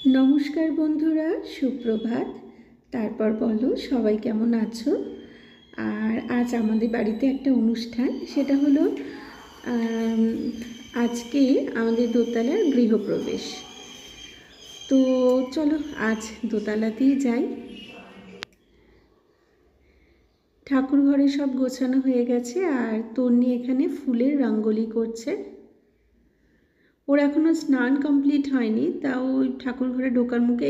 নমস্কার বন্ধুরা, সুপ্রভাত। তারপর বলো সবাই কেমন আছো। আর আজ আমাদের বাড়িতে একটা অনুষ্ঠান, সেটা হলো আজকে আমাদের দোতলার গৃহপ্রবেশ। তো চলো আজ দোতলাতেই যাই। ঠাকুর ঘরে সব গোছানো হয়ে গেছে, আর তন্নি এখানে ফুলের রঙ্গোলি করছে। ওর এখনও স্নান কমপ্লিট হয়নি, তাও ওই ঠাকুর ঘরে ঢোকার মুখে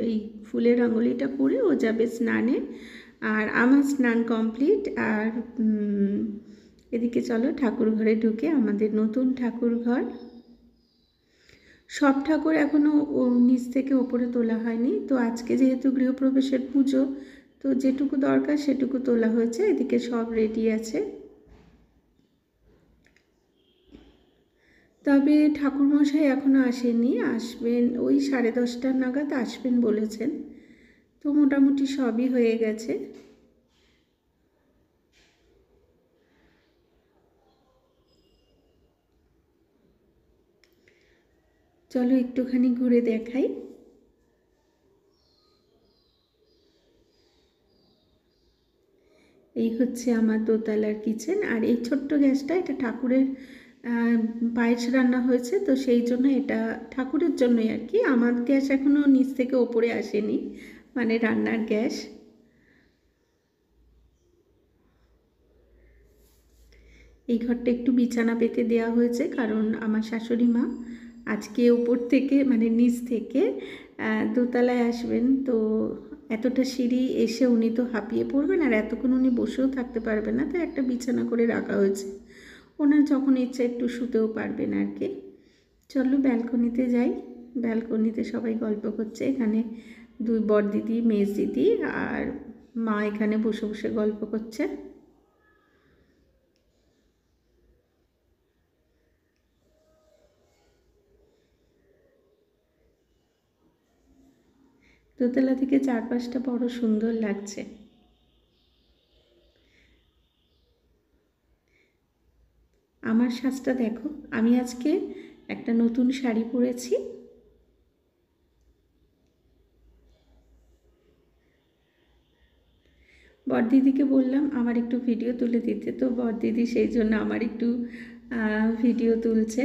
এই ফুলের রঙ্গোলিটা করে ও যাবে স্নানে। আর আমার স্নান কমপ্লিট। আর এদিকে চলো ঠাকুর ঘরে ঢুকে, আমাদের নতুন ঠাকুর ঘর। সব ঠাকুর এখনও নিচ থেকে ওপরে তোলা হয়নি, তো আজকে যেহেতু গৃহপ্রবেশের পুজো, তো যেটুকু দরকার সেটুকু তোলা হয়েছে। এদিকে সব রেডি আছে। তবে ঠাকুরমশাই এখনও আসেনি, আসবেন ওই 10:30 নাগাদ আসবেন বলেছেন। তো মোটামুটি সবই হয়ে গেছে। চলো একটুখানি ঘুরে দেখাই। এই হচ্ছে আমার দোতলার কিচেন। আর এই ছোট্ট গ্যাসটা, এটা ঠাকুরের পায়েস রান্না হয়েছে, তো সেই জন্য এটা ঠাকুরের জন্যই আর কি। আমার গ্যাস এখনও নিচ থেকে ওপরে আসেনি, মানে রান্নার গ্যাস। এই ঘরটা একটু বিছানা পেতে দেওয়া হয়েছে, কারণ আমার শাশুড়ি মা আজকে ওপর থেকে মানে নিচ থেকে দোতলায় আসবেন। তো এতটা সিঁড়ি এসে উনি তো হাঁপিয়ে পড়বেন, আর এতক্ষণ উনি বসেও থাকতে পারবেন না, তাই একটা বিছানা করে রাখা হয়েছে। ওনার যখন ইচ্ছা একটু শুতেও পারবেন আর কি। চলো ব্যালকনিতে যাই। ব্যালকনিতে সবাই গল্প করছে। এখানে দুই বড় দিদি, মেজ দিদি আর মা এখানে বসে বসে গল্প করছে। দোতলা থেকে চারপাশটা বড় সুন্দর লাগছে। আমার সাজটা দেখো, আমি আজকে একটা নতুন শাড়ি পরেছি। বড়দিদিকে বললাম আমার একটু ভিডিও তুলে দিতে, তো বড়দিদি সেই জন্য আমার একটু ভিডিও তুলছে।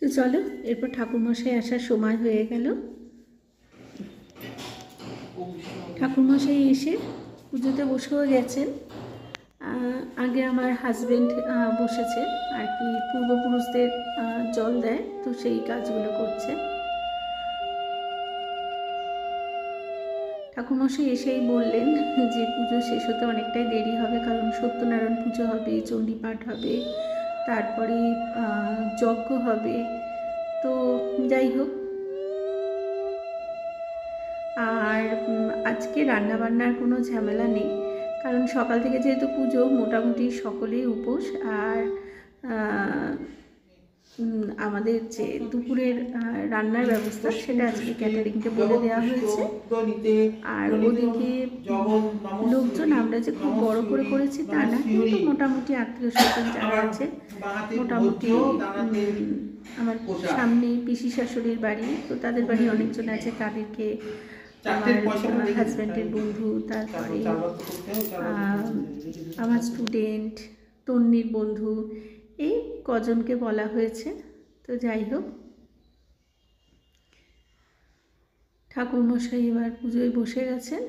তো চলো, এরপর ঠাকুরমশাই আসার সময় হয়ে গেল। ঠাকুরমশাই এসে পুজোতে বসেও গেছেন। আগে আমার হাজব্যান্ড বসেছে আর কি, পূর্বপুরুষদের জল দেয়, তো সেই কাজগুলো করছে। ঠাকুরমশাই এসেই বললেন যে পুজো শেষ হতে অনেকটাই দেরি হবে, কারণ সত্যনারায়ণ পুজো হবে, চণ্ডীপাঠ হবে, তারপরে যজ্ঞ হবে। তো যাই হোক, আর আজকে রান্নাবান্নার কোনো ঝামেলা নেই, কারণ সকাল থেকে যেহেতু পুজো, মোটামুটি সকলেই উপোস। আর আমাদের যে দুপুরের রান্নার ব্যবস্থা, সেটা আজকে ক্যাটারিংকে বলে দেওয়া হয়েছে। আর ওদিকে লোকজন আমরা যে খুব বড় করে করেছি তা না, কিন্তু মোটামুটি আত্মীয় স্বজন যারা আছে, মোটামুটি আমার সামনে পিসি শাশুড়ির বাড়ি, তো তাদের বাড়ি অনেকজন আছে, তাদেরকে আমার হাজব্যান্ডের বন্ধু, তারপরে আমার স্টুডেন্ট, তন্নির বন্ধু, এই কজনকে বলা হয়েছে। তো যাই হোক, ঠাকুরমশাই এবার পুজোয় বসে গেছেন।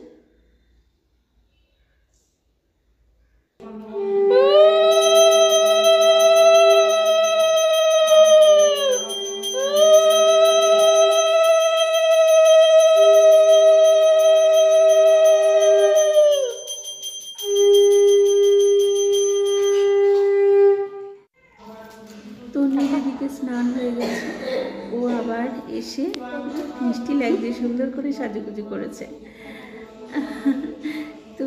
তন্নিদিকে স্নান হয়ে গেছে, ও আবার এসে মিষ্টি লাগছে, সুন্দর করে সাজুগুজু করেছে। তো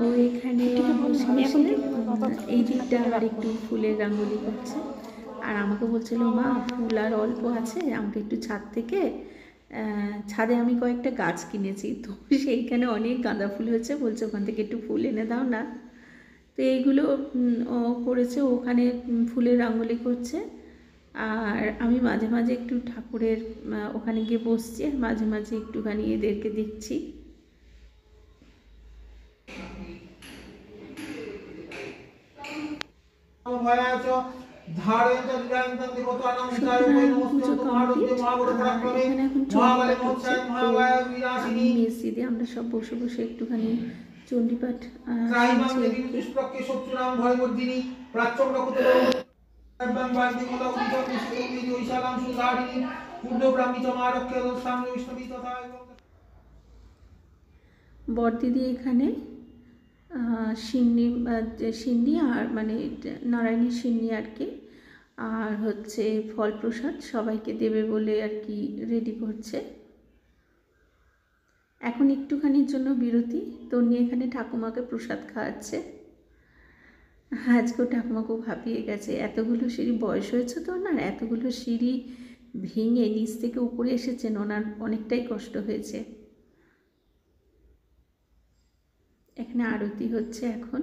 ও এখানে বসে বসে এই দিকটা আবার একটু ফুলের রঙ্গোলি করছে। আর আমাকে বলছিল, মা ফুল আর অল্প আছে, আমাকে একটু ছাদ থেকে, ছাদে আমি কয়েকটা গাছ কিনেছি, তো সেইখানে অনেক গাঁদা ফুল হয়েছে, বলছে ওখান থেকে একটু ফুল এনে দাও না। তো এইগুলো ও করেছে, ওখানে ফুলের রঙ্গোলি করছে। আর আমি মাঝে মাঝে একটু ঠাকুরের ওখানে গিয়ে বসছি, মাঝে মাঝে একটুখানি এদেরকে দেখছি। মেসজিদে আমরা সব বসে বসে একটুখানি চণ্ডীপাঠ বরদিদি এখানে সিন্নি আর মানে নারায়ণী সিন্নি আর কি, আর হচ্ছে ফল প্রসাদ সবাইকে দেবে বলে আর কি রেডি করছে। এখন একটুখানির জন্য বিরতি, তন্নি এখানে ঠাকুমাকে প্রসাদ খাওয়াচ্ছে। আজকেও ঠাকুমা খুব হাঁপিয়ে গেছে, এতগুলো সিঁড়ি, বয়স হয়েছে তো না, এতগুলো সিঁড়ি ভেঙে নিচ থেকে উপরে এসেছেন, ওনার অনেকটাই কষ্ট হয়েছে। এখানে আরতি হচ্ছে এখন,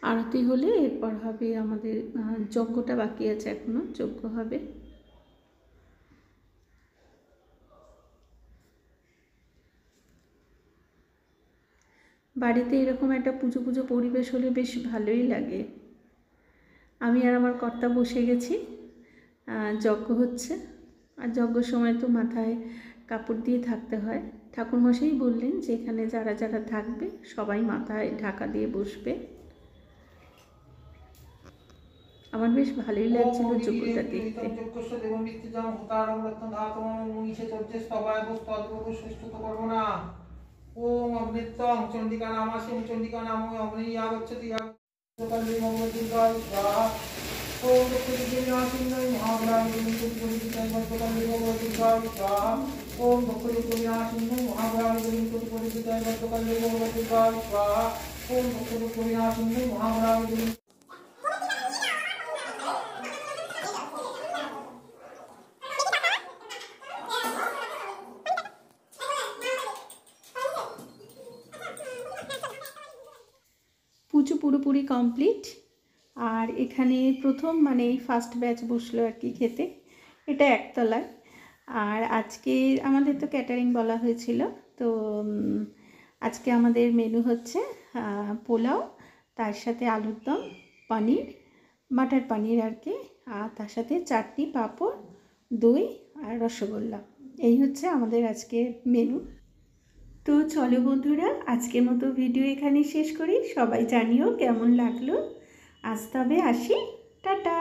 আরতি হলে এরপর হবে আমাদের যজ্ঞটা বাকি আছে, এখনো যজ্ঞ হবে। বাড়িতে এরকম একটা পুজো পুজো পরিবেশ হলে বেশ ভালোই লাগে। আমি আর আমার কর্তা বসে গেছি, যজ্ঞ হচ্ছে। আর যজ্ঞের সময় তো মাথায় কাপড় দিয়ে থাকতে হয়। ঠাকুরমশাই বললেন যে এখানে যারা যারা থাকবে সবাই মাথায় ঢাকা দিয়ে বসবে। আমার বেশ ভালোই লাগছিল যজ্ঞটা দেখতে। ओम अमृतम चंडिका नामास्यम चंडिका नामो अग्नि आगच्छति आगच्छति भगवतीकाय स्वाहा ओम दक्षिणविनाशिन्यै महाभराय गुरुकुलपुरिताय भगवतीकाय स्वाहा ओम दक्षिणविनाशिन्यै महाभराय गुरुकुलपुरिताय भगवतीकाय स्वाहा ओम दक्षिणविनाशिन्यै महाभराय পুজো পুরোপুরি কমপ্লিট। আর এখানে প্রথম মানে এই ফার্স্ট ব্যাচ বসলো আর কি খেতে, এটা একতলায়। আর আজকে আমাদের তো ক্যাটারিং বলা হয়েছিল, তো আজকে আমাদের মেনু হচ্ছে পোলাও, তার সাথে আলুর দম, পনির, বাটার পনির আর কি, আর তার সাথে চাটনি, পাঁপড়, দই আর রসগোল্লা। এই হচ্ছে আমাদের আজকের মেনু। তো চলো বন্ধুরা, আজকের মতো ভিডিও এখানে শেষ করি। সবাই জানিও কেমন লাগলো। আজ তবে আসি, টাটা।